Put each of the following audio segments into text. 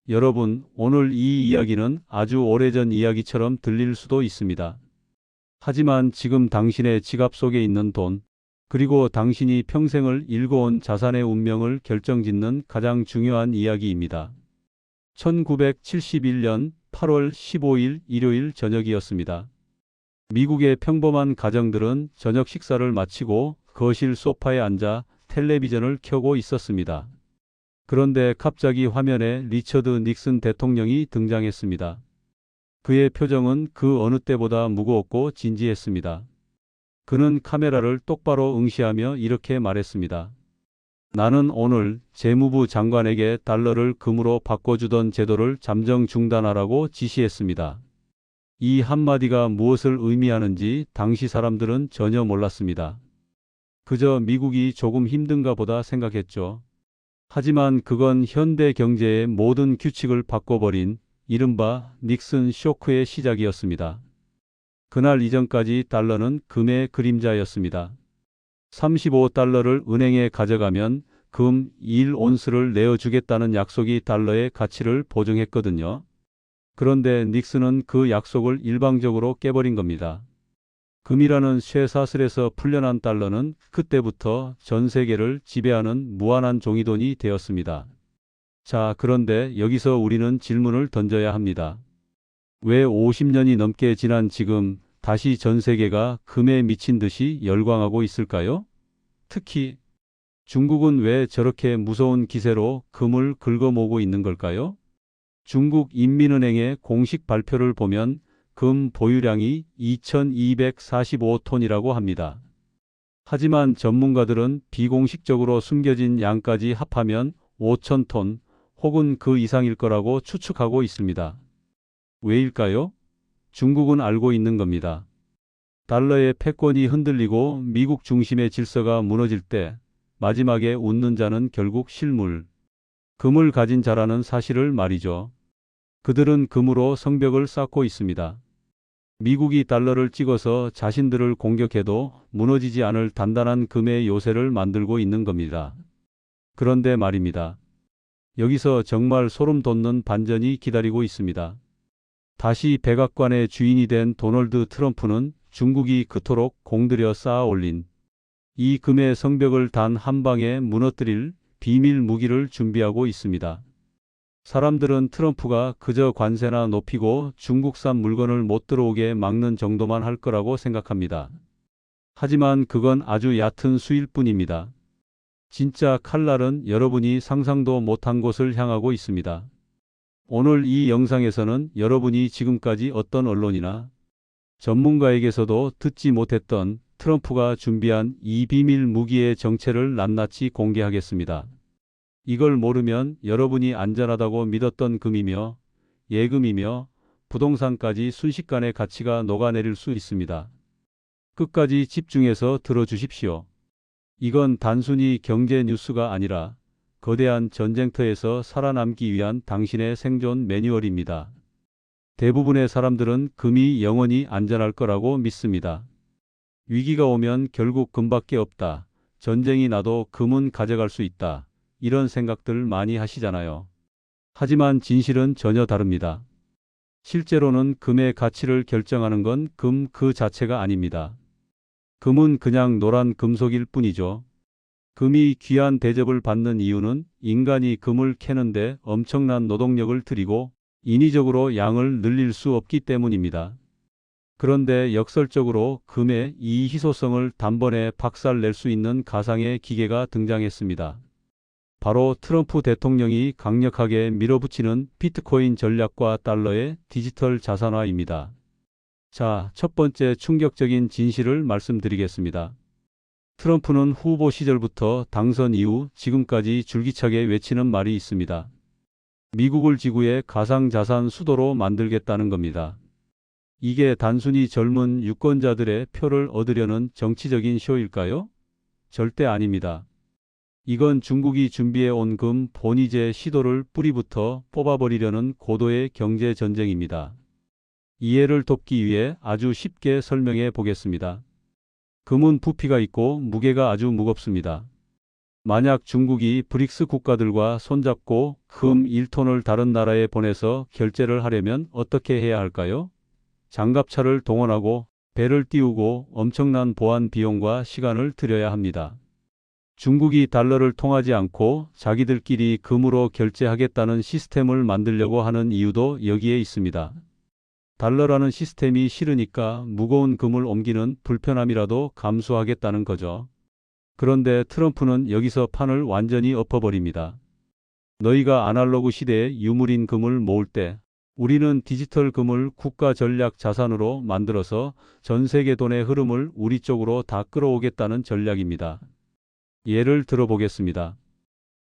여러분, 오늘 이 이야기는 아주 오래전 이야기처럼 들릴 수도 있습니다. 하지만 지금 당신의 지갑 속에 있는 돈, 그리고 당신이 평생을 일궈온 자산의 운명을 결정짓는 가장 중요한 이야기입니다. 1971년 8월 15일 일요일 저녁이었습니다. 미국의 평범한 가정들은 저녁 식사를 마치고 거실 소파에 앉아 텔레비전을 켜고 있었습니다. 그런데 갑자기 화면에 리처드 닉슨 대통령이 등장했습니다. 그의 표정은 그 어느 때보다 무거웠고 진지했습니다. 그는 카메라를 똑바로 응시하며 이렇게 말했습니다. 나는 오늘 재무부 장관에게 달러를 금으로 바꿔주던 제도를 잠정 중단하라고 지시했습니다. 이 한마디가 무엇을 의미하는지 당시 사람들은 전혀 몰랐습니다. 그저 미국이 조금 힘든가 보다 생각했죠. 하지만 그건 현대 경제의 모든 규칙을 바꿔버린 이른바 닉슨 쇼크의 시작이었습니다. 그날 이전까지 달러는 금의 그림자였습니다. 35달러를 은행에 가져가면 금 1온스를 내어주겠다는 약속이 달러의 가치를 보증했거든요. 그런데 닉슨은 그 약속을 일방적으로 깨버린 겁니다. 금이라는 쇠사슬에서 풀려난 달러는 그때부터 전 세계를 지배하는 무한한 종이돈이 되었습니다. 자, 그런데 여기서 우리는 질문을 던져야 합니다. 왜 50년이 넘게 지난 지금 다시 전 세계가 금에 미친 듯이 열광하고 있을까요? 특히 중국은 왜 저렇게 무서운 기세로 금을 긁어모으고 있는 걸까요? 중국 인민은행의 공식 발표를 보면 금 보유량이 2245톤이라고 합니다. 하지만 전문가들은 비공식적으로 숨겨진 양까지 합하면 5000톤 혹은 그 이상일 거라고 추측하고 있습니다. 왜일까요? 중국은 알고 있는 겁니다. 달러의 패권이 흔들리고 미국 중심의 질서가 무너질 때 마지막에 웃는 자는 결국 실물, 금을 가진 자라는 사실을 말이죠. 그들은 금으로 성벽을 쌓고 있습니다. 미국이 달러를 찍어서 자신들을 공격해도 무너지지 않을 단단한 금의 요새를 만들고 있는 겁니다. 그런데 말입니다. 여기서 정말 소름 돋는 반전이 기다리고 있습니다. 다시 백악관의 주인이 된 도널드 트럼프는 중국이 그토록 공들여 쌓아 올린 이 금의 성벽을 단 한 방에 무너뜨릴 비밀 무기를 준비하고 있습니다. 사람들은 트럼프가 그저 관세나 높이고 중국산 물건을 못 들어오게 막는 정도만 할 거라고 생각합니다. 하지만 그건 아주 얕은 수일 뿐입니다. 진짜 칼날은 여러분이 상상도 못한 곳을 향하고 있습니다. 오늘 이 영상에서는 여러분이 지금까지 어떤 언론이나 전문가에게서도 듣지 못했던 트럼프가 준비한 이 비밀 무기의 정체를 낱낱이 공개하겠습니다. 이걸 모르면 여러분이 안전하다고 믿었던 금이며 예금이며 부동산까지 순식간에 가치가 녹아내릴 수 있습니다. 끝까지 집중해서 들어주십시오. 이건 단순히 경제 뉴스가 아니라 거대한 전쟁터에서 살아남기 위한 당신의 생존 매뉴얼입니다. 대부분의 사람들은 금이 영원히 안전할 거라고 믿습니다. 위기가 오면 결국 금밖에 없다. 전쟁이 나도 금은 가져갈 수 있다. 이런 생각들 많이 하시잖아요. 하지만 진실은 전혀 다릅니다. 실제로는 금의 가치를 결정하는 건 금 그 자체가 아닙니다. 금은 그냥 노란 금속일 뿐이죠. 금이 귀한 대접을 받는 이유는 인간이 금을 캐는데 엄청난 노동력을 들이고 인위적으로 양을 늘릴 수 없기 때문입니다. 그런데 역설적으로 금의 이 희소성을 단번에 박살낼 수 있는 가상의 기계가 등장했습니다. 바로 트럼프 대통령이 강력하게 밀어붙이는 비트코인 전략과 달러의 디지털 자산화입니다. 자, 첫 번째 충격적인 진실을 말씀드리겠습니다. 트럼프는 후보 시절부터 당선 이후 지금까지 줄기차게 외치는 말이 있습니다. 미국을 지구의 가상자산 수도로 만들겠다는 겁니다. 이게 단순히 젊은 유권자들의 표를 얻으려는 정치적인 쇼일까요? 절대 아닙니다. 이건 중국이 준비해 온 금 본위제 시도를 뿌리부터 뽑아버리려는 고도의 경제 전쟁입니다. 이해를 돕기 위해 아주 쉽게 설명해 보겠습니다. 금은 부피가 있고 무게가 아주 무겁습니다. 만약 중국이 브릭스 국가들과 손잡고 금 1톤을 다른 나라에 보내서 결제를 하려면 어떻게 해야 할까요? 장갑차를 동원하고 배를 띄우고 엄청난 보안 비용과 시간을 들여야 합니다. 중국이 달러를 통하지 않고 자기들끼리 금으로 결제하겠다는 시스템을 만들려고 하는 이유도 여기에 있습니다. 달러라는 시스템이 싫으니까 무거운 금을 옮기는 불편함이라도 감수하겠다는 거죠. 그런데 트럼프는 여기서 판을 완전히 엎어버립니다. 너희가 아날로그 시대의 유물인 금을 모을 때 우리는 디지털 금을 국가 전략 자산으로 만들어서 전 세계 돈의 흐름을 우리 쪽으로 다 끌어오겠다는 전략입니다. 예를 들어보겠습니다.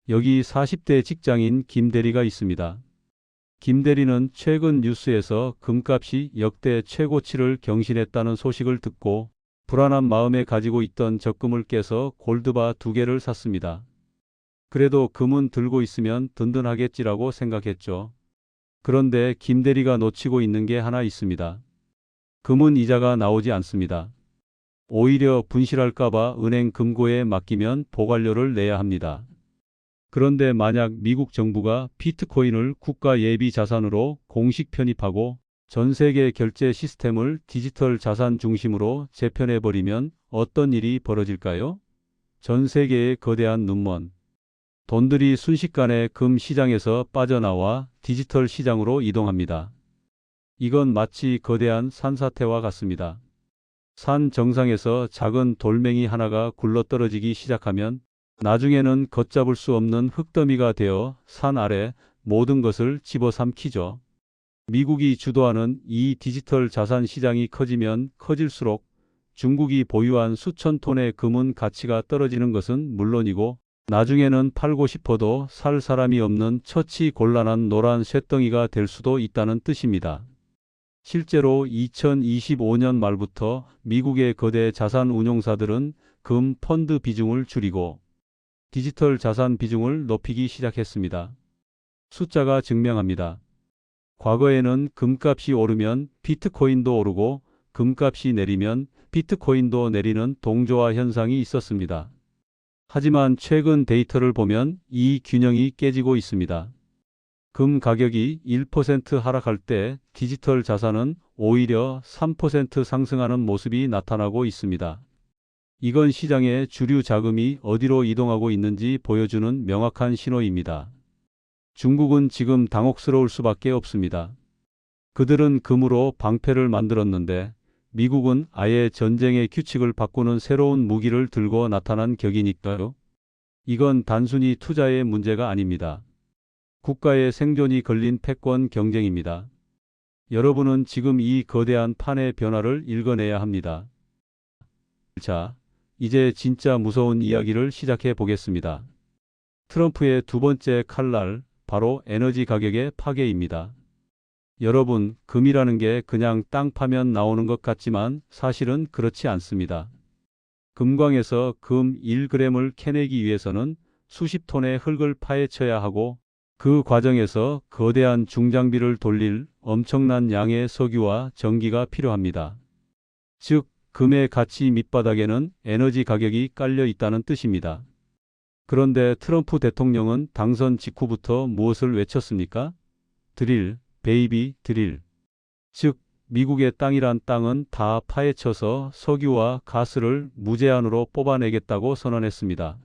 여기 40대 직장인 김 대리가 있습니다. 김 대리는 최근 뉴스에서 금값이 역대 최고치를 경신했다는 소식을 듣고 불안한 마음에 가지고 있던 적금을 깨서 골드바 2개를 샀습니다. 그래도 금은 들고 있으면 든든하겠지라고 생각했죠. 그런데 김 대리가 놓치고 있는 게 하나 있습니다. 금은 이자가 나오지 않습니다. 오히려 분실할까봐 은행 금고에 맡기면 보관료를 내야 합니다. 그런데 만약 미국 정부가 비트코인을 국가 예비 자산으로 공식 편입하고 전 세계 결제 시스템을 디지털 자산 중심으로 재편해버리면 어떤 일이 벌어질까요? 전 세계의 거대한 눈먼 돈들이 순식간에 금 시장에서 빠져나와 디지털 시장으로 이동합니다. 이건 마치 거대한 산사태와 같습니다. 산 정상에서 작은 돌멩이 하나가 굴러떨어지기 시작하면 나중에는 걷잡을 수 없는 흙더미가 되어 산 아래 모든 것을 집어삼키죠. 미국이 주도하는 이 디지털 자산 시장이 커지면 커질수록 중국이 보유한 수천 톤의 금은 가치가 떨어지는 것은 물론이고 나중에는 팔고 싶어도 살 사람이 없는 처치 곤란한 노란 쇳덩이가 될 수도 있다는 뜻입니다. 실제로 2025년 말부터 미국의 거대 자산 운용사들은 금 펀드 비중을 줄이고 디지털 자산 비중을 높이기 시작했습니다. 숫자가 증명합니다. 과거에는 금값이 오르면 비트코인도 오르고 금값이 내리면 비트코인도 내리는 동조화 현상이 있었습니다. 하지만 최근 데이터를 보면 이 균형이 깨지고 있습니다. 금 가격이 1% 하락할 때 디지털 자산은 오히려 3% 상승하는 모습이 나타나고 있습니다. 이건 시장의 주류 자금이 어디로 이동하고 있는지 보여주는 명확한 신호입니다. 중국은 지금 당혹스러울 수밖에 없습니다. 그들은 금으로 방패를 만들었는데 미국은 아예 전쟁의 규칙을 바꾸는 새로운 무기를 들고 나타난 격이니까요. 이건 단순히 투자의 문제가 아닙니다. 국가의 생존이 걸린 패권 경쟁입니다. 여러분은 지금 이 거대한 판의 변화를 읽어내야 합니다. 자, 이제 진짜 무서운 이야기를 시작해 보겠습니다. 트럼프의 두 번째 칼날, 바로 에너지 가격의 파괴입니다. 여러분, 금이라는 게 그냥 땅 파면 나오는 것 같지만 사실은 그렇지 않습니다. 금광에서 금 1g을 캐내기 위해서는 수십 톤의 흙을 파헤쳐야 하고 그 과정에서 거대한 중장비를 돌릴 엄청난 양의 석유와 전기가 필요합니다. 즉, 금의 가치 밑바닥에는 에너지 가격이 깔려 있다는 뜻입니다. 그런데 트럼프 대통령은 당선 직후부터 무엇을 외쳤습니까? 드릴, 베이비, 드릴. 즉, 미국의 땅이란 땅은 다 파헤쳐서 석유와 가스를 무제한으로 뽑아내겠다고 선언했습니다.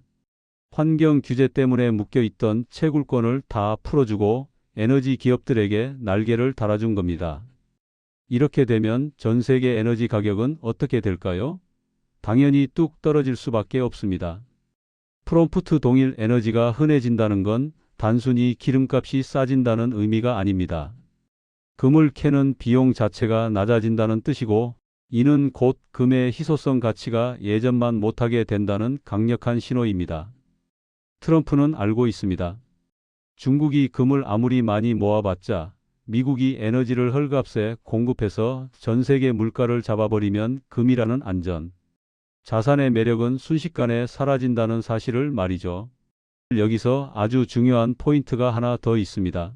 환경 규제 때문에 묶여있던 채굴권을 다 풀어주고 에너지 기업들에게 날개를 달아준 겁니다. 이렇게 되면 전 세계 에너지 가격은 어떻게 될까요? 당연히 뚝 떨어질 수밖에 없습니다. 프롬프트 동일 에너지가 흔해진다는 건 단순히 기름값이 싸진다는 의미가 아닙니다. 금을 캐는 비용 자체가 낮아진다는 뜻이고 이는 곧 금의 희소성 가치가 예전만 못하게 된다는 강력한 신호입니다. 트럼프는 알고 있습니다. 중국이 금을 아무리 많이 모아봤자 미국이 에너지를 헐값에 공급해서 전 세계 물가를 잡아버리면 금이라는 안전, 자산의 매력은 순식간에 사라진다는 사실을 말이죠. 여기서 아주 중요한 포인트가 하나 더 있습니다.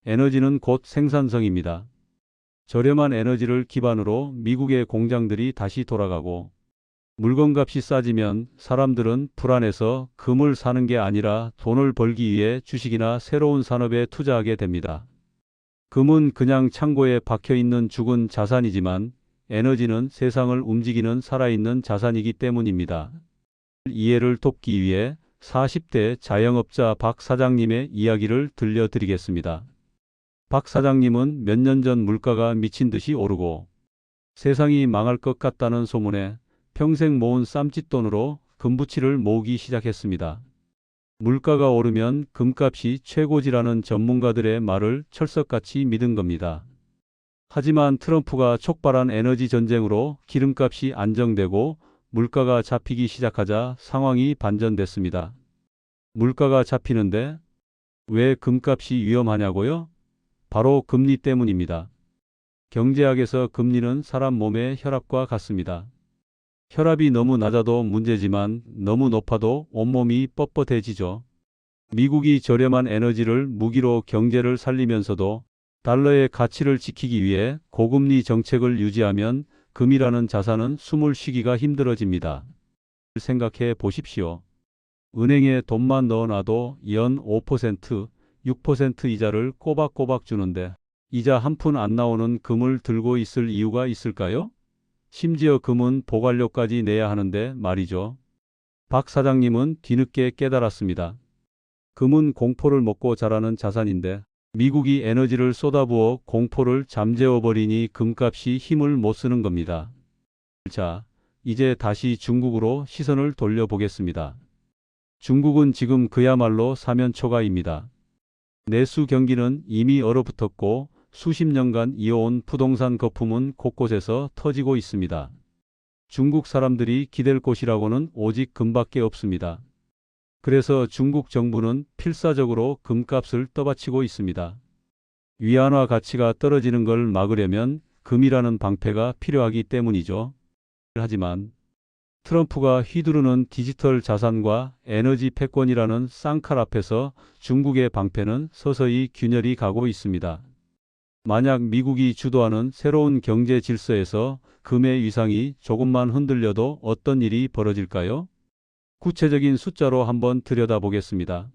에너지는 곧 생산성입니다. 저렴한 에너지를 기반으로 미국의 공장들이 다시 돌아가고 물건값이 싸지면 사람들은 불안해서 금을 사는 게 아니라 돈을 벌기 위해 주식이나 새로운 산업에 투자하게 됩니다. 금은 그냥 창고에 박혀 있는 죽은 자산이지만 에너지는 세상을 움직이는 살아있는 자산이기 때문입니다. 이해를 돕기 위해 40대 자영업자 박 사장님의 이야기를 들려드리겠습니다. 박 사장님은 몇 년 전 물가가 미친 듯이 오르고 세상이 망할 것 같다는 소문에 평생 모은 쌈짓돈으로 금부치를 모으기 시작했습니다. 물가가 오르면 금값이 최고지라는 전문가들의 말을 철석같이 믿은 겁니다. 하지만 트럼프가 촉발한 에너지 전쟁으로 기름값이 안정되고 물가가 잡히기 시작하자 상황이 반전됐습니다. 물가가 잡히는데 왜 금값이 위험하냐고요? 바로 금리 때문입니다. 경제학에서 금리는 사람 몸의 혈압과 같습니다. 혈압이 너무 낮아도 문제지만 너무 높아도 온몸이 뻣뻣해지죠. 미국이 저렴한 에너지를 무기로 경제를 살리면서도 달러의 가치를 지키기 위해 고금리 정책을 유지하면 금이라는 자산은 숨을 쉬기가 힘들어집니다. 생각해 보십시오. 은행에 돈만 넣어놔도 연 5%, 6% 이자를 꼬박꼬박 주는데 이자 한 푼 안 나오는 금을 들고 있을 이유가 있을까요? 심지어 금은 보관료까지 내야 하는데 말이죠. 박 사장님은 뒤늦게 깨달았습니다. 금은 공포를 먹고 자라는 자산인데 미국이 에너지를 쏟아부어 공포를 잠재워버리니 금값이 힘을 못 쓰는 겁니다. 자, 이제 다시 중국으로 시선을 돌려보겠습니다. 중국은 지금 그야말로 사면초가입니다. 내수 경기는 이미 얼어붙었고 수십 년간 이어온 부동산 거품은 곳곳에서 터지고 있습니다. 중국 사람들이 기댈 곳이라고는 오직 금밖에 없습니다. 그래서 중국 정부는 필사적으로 금값을 떠받치고 있습니다. 위안화 가치가 떨어지는 걸 막으려면 금이라는 방패가 필요하기 때문이죠. 하지만 트럼프가 휘두르는 디지털 자산과 에너지 패권이라는 쌍칼 앞에서 중국의 방패는 서서히 균열이 가고 있습니다. 만약 미국이 주도하는 새로운 경제 질서에서 금의 위상이 조금만 흔들려도 어떤 일이 벌어질까요? 구체적인 숫자로 한번 들여다보겠습니다.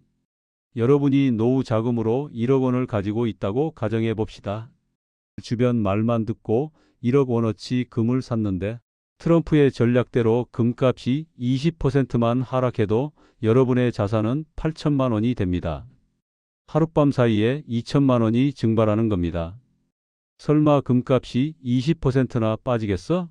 여러분이 노후 자금으로 1억 원을 가지고 있다고 가정해 봅시다. 주변 말만 듣고 1억 원어치 금을 샀는데 트럼프의 전략대로 금값이 20%만 하락해도 여러분의 자산은 8천만 원이 됩니다. 하룻밤 사이에 2천만 원이 증발하는 겁니다. 설마 금값이 20%나 빠지겠어?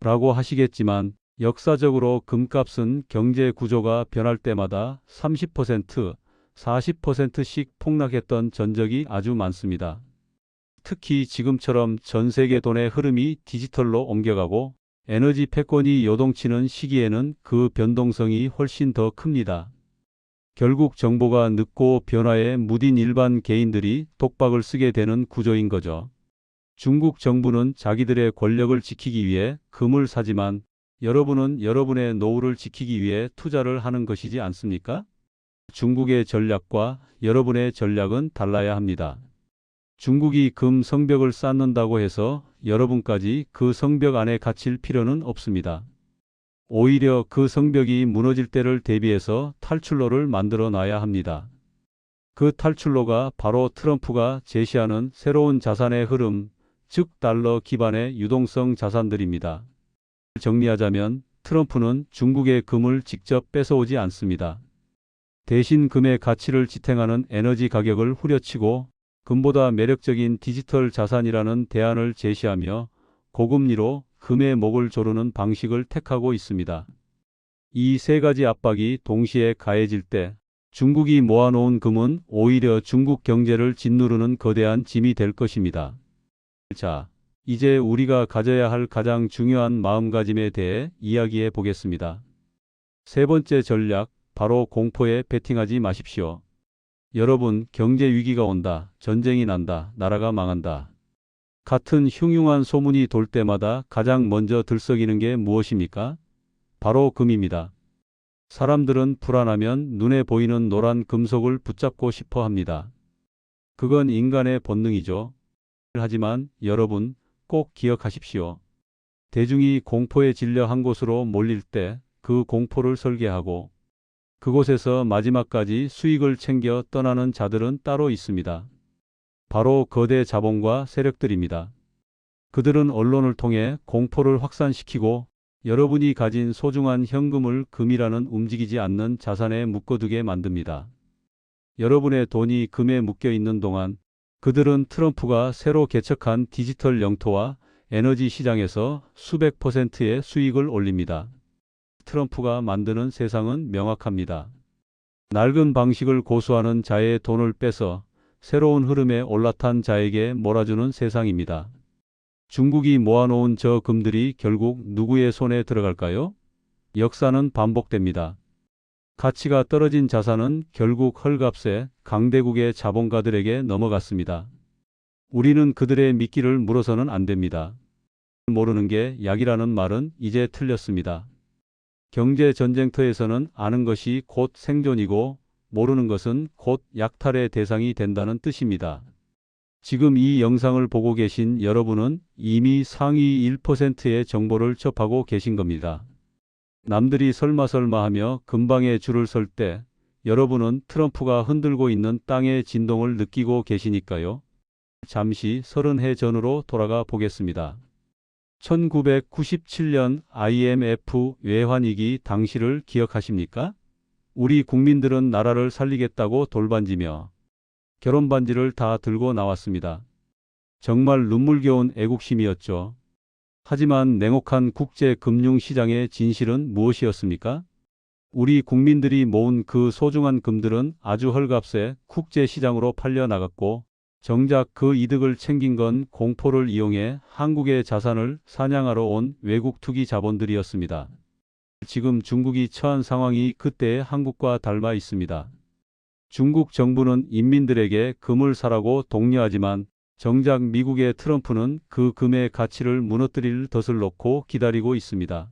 라고 하시겠지만 역사적으로 금값은 경제 구조가 변할 때마다 30%, 40%씩 폭락했던 전적이 아주 많습니다. 특히 지금처럼 전 세계 돈의 흐름이 디지털로 옮겨가고 에너지 패권이 요동치는 시기에는 그 변동성이 훨씬 더 큽니다. 결국 정보가 늦고 변화에 무딘 일반 개인들이 독박을 쓰게 되는 구조인 거죠. 중국 정부는 자기들의 권력을 지키기 위해 금을 사지만 여러분은 여러분의 노후를 지키기 위해 투자를 하는 것이지 않습니까? 중국의 전략과 여러분의 전략은 달라야 합니다. 중국이 금 성벽을 쌓는다고 해서 여러분까지 그 성벽 안에 갇힐 필요는 없습니다. 오히려 그 성벽이 무너질 때를 대비해서 탈출로를 만들어 놔야 합니다. 그 탈출로가 바로 트럼프가 제시하는 새로운 자산의 흐름, 즉 달러 기반의 유동성 자산들입니다. 정리하자면 트럼프는 중국의 금을 직접 뺏어오지 않습니다. 대신 금의 가치를 지탱하는 에너지 가격을 후려치고 금보다 매력적인 디지털 자산이라는 대안을 제시하며 고금리로 금의 목을 조르는 방식을 택하고 있습니다. 이 세 가지 압박이 동시에 가해질 때 중국이 모아놓은 금은 오히려 중국 경제를 짓누르는 거대한 짐이 될 것입니다. 자, 이제 우리가 가져야 할 가장 중요한 마음가짐에 대해 이야기해 보겠습니다. 세 번째 전략, 바로 공포에 베팅하지 마십시오. 여러분, 경제 위기가 온다, 전쟁이 난다, 나라가 망한다. 같은 흉흉한 소문이 돌 때마다 가장 먼저 들썩이는 게 무엇입니까? 바로 금입니다. 사람들은 불안하면 눈에 보이는 노란 금속을 붙잡고 싶어 합니다. 그건 인간의 본능이죠. 하지만 여러분, 꼭 기억하십시오. 대중이 공포에 질려 한 곳으로 몰릴 때 그 공포를 설계하고 그곳에서 마지막까지 수익을 챙겨 떠나는 자들은 따로 있습니다. 바로 거대 자본과 세력들입니다. 그들은 언론을 통해 공포를 확산시키고 여러분이 가진 소중한 현금을 금이라는 움직이지 않는 자산에 묶어두게 만듭니다. 여러분의 돈이 금에 묶여 있는 동안 그들은 트럼프가 새로 개척한 디지털 영토와 에너지 시장에서 수백 %의 수익을 올립니다. 트럼프가 만드는 세상은 명확합니다. 낡은 방식을 고수하는 자의 돈을 뺏어 새로운 흐름에 올라탄 자에게 몰아주는 세상입니다. 중국이 모아놓은 저 금들이 결국 누구의 손에 들어갈까요? 역사는 반복됩니다. 가치가 떨어진 자산은 결국 헐값에 강대국의 자본가들에게 넘어갔습니다. 우리는 그들의 미끼를 물어서는 안 됩니다. 모르는 게 약이라는 말은 이제 틀렸습니다. 경제 전쟁터에서는 아는 것이 곧 생존이고 모르는 것은 곧 약탈의 대상이 된다는 뜻입니다. 지금 이 영상을 보고 계신 여러분은 이미 상위 1%의 정보를 접하고 계신 겁니다. 남들이 설마 하며 근방에 줄을 설 때 여러분은 트럼프가 흔들고 있는 땅의 진동을 느끼고 계시니까요. 잠시 30해 전으로 돌아가 보겠습니다. 1997년 IMF 외환위기 당시를 기억하십니까? 우리 국민들은 나라를 살리겠다고 돌반지며 결혼반지를 다 들고 나왔습니다. 정말 눈물겨운 애국심이었죠. 하지만 냉혹한 국제금융시장의 진실은 무엇이었습니까? 우리 국민들이 모은 그 소중한 금들은 아주 헐값에 국제시장으로 팔려나갔고 정작 그 이득을 챙긴 건 공포를 이용해 한국의 자산을 사냥하러 온 외국 투기 자본들이었습니다. 지금 중국이 처한 상황이 그때의 한국과 닮아 있습니다. 중국 정부는 인민들에게 금을 사라고 독려하지만 정작 미국의 트럼프는 그 금의 가치를 무너뜨릴 덫을 놓고 기다리고 있습니다.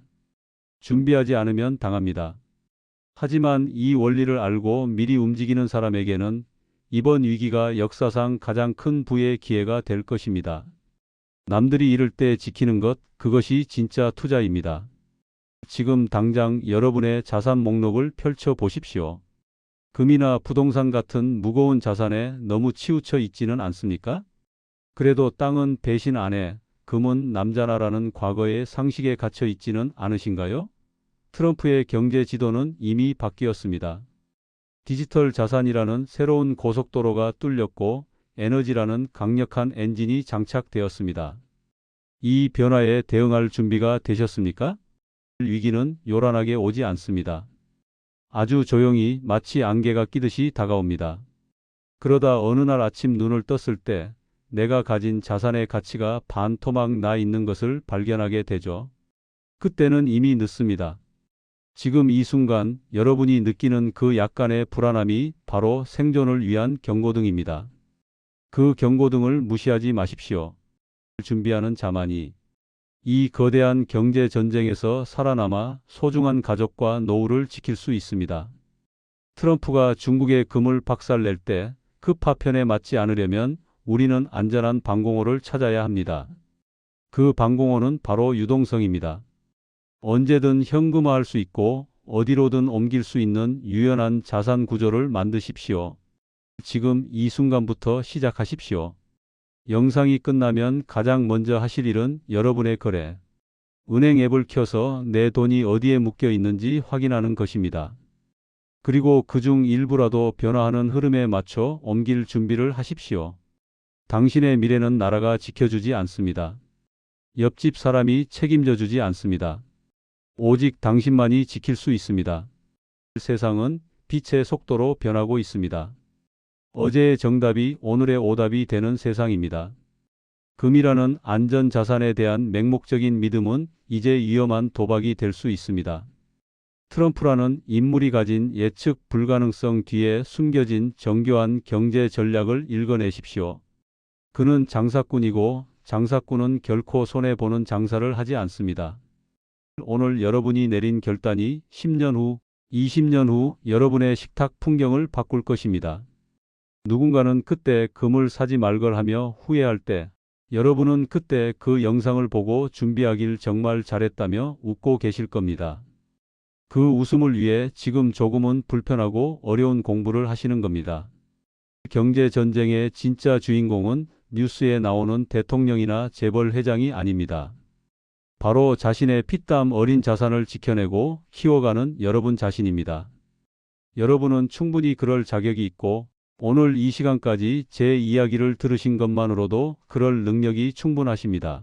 준비하지 않으면 당합니다. 하지만 이 원리를 알고 미리 움직이는 사람에게는 이번 위기가 역사상 가장 큰 부의 기회가 될 것입니다. 남들이 잃을 때 지키는 것, 그것이 진짜 투자입니다. 지금 당장 여러분의 자산 목록을 펼쳐 보십시오. 금이나 부동산 같은 무거운 자산에 너무 치우쳐 있지는 않습니까? 그래도 땅은 배신 안 해, 금은 남자나라는 과거의 상식에 갇혀 있지는 않으신가요? 트럼프의 경제 지도는 이미 바뀌었습니다. 디지털 자산이라는 새로운 고속도로가 뚫렸고 에너지라는 강력한 엔진이 장착되었습니다. 이 변화에 대응할 준비가 되셨습니까? 위기는 요란하게 오지 않습니다. 아주 조용히 마치 안개가 끼듯이 다가옵니다. 그러다 어느 날 아침 눈을 떴을 때 내가 가진 자산의 가치가 반토막 나 있는 것을 발견하게 되죠. 그때는 이미 늦습니다. 지금 이 순간 여러분이 느끼는 그 약간의 불안함이 바로 생존을 위한 경고등입니다. 그 경고등을 무시하지 마십시오. 준비하는 자만이 이 거대한 경제 전쟁에서 살아남아 소중한 가족과 노후를 지킬 수 있습니다. 트럼프가 중국의 금을 박살낼 때 그 파편에 맞지 않으려면 우리는 안전한 방공호를 찾아야 합니다. 그 방공호는 바로 유동성입니다. 언제든 현금화할 수 있고 어디로든 옮길 수 있는 유연한 자산 구조를 만드십시오. 지금 이 순간부터 시작하십시오. 영상이 끝나면 가장 먼저 하실 일은 여러분의 거래, 은행 앱을 켜서 내 돈이 어디에 묶여 있는지 확인하는 것입니다. 그리고 그중 일부라도 변화하는 흐름에 맞춰 옮길 준비를 하십시오. 당신의 미래는 나라가 지켜주지 않습니다. 옆집 사람이 책임져 주지 않습니다. 오직 당신만이 지킬 수 있습니다. 세상은 빛의 속도로 변하고 있습니다. 어제의 정답이 오늘의 오답이 되는 세상입니다. 금이라는 안전자산에 대한 맹목적인 믿음은 이제 위험한 도박이 될 수 있습니다. 트럼프라는 인물이 가진 예측 불가능성 뒤에 숨겨진 정교한 경제 전략을 읽어내십시오. 그는 장사꾼이고 장사꾼은 결코 손해보는 장사를 하지 않습니다. 오늘 여러분이 내린 결단이 10년 후, 20년 후 여러분의 식탁 풍경을 바꿀 것입니다. 누군가는 그때 금을 사지 말걸 하며 후회할 때 여러분은 그때 그 영상을 보고 준비하길 정말 잘했다며 웃고 계실 겁니다. 그 웃음을 위해 지금 조금은 불편하고 어려운 공부를 하시는 겁니다. 경제 전쟁의 진짜 주인공은 뉴스에 나오는 대통령이나 재벌 회장이 아닙니다. 바로 자신의 피땀 어린 자산을 지켜내고 키워가는 여러분 자신입니다. 여러분은 충분히 그럴 자격이 있고 오늘 이 시간까지 제 이야기를 들으신 것만으로도 그럴 능력이 충분하십니다.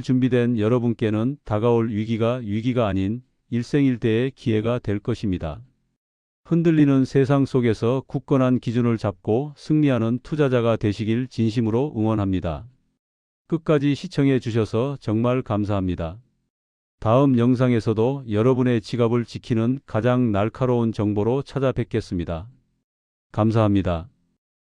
준비된 여러분께는 다가올 위기가 아닌 일생일대의 기회가 될 것입니다. 흔들리는 세상 속에서 굳건한 기준을 잡고 승리하는 투자자가 되시길 진심으로 응원합니다. 끝까지 시청해 주셔서 정말 감사합니다. 다음 영상에서도 여러분의 지갑을 지키는 가장 날카로운 정보로 찾아뵙겠습니다. 감사합니다.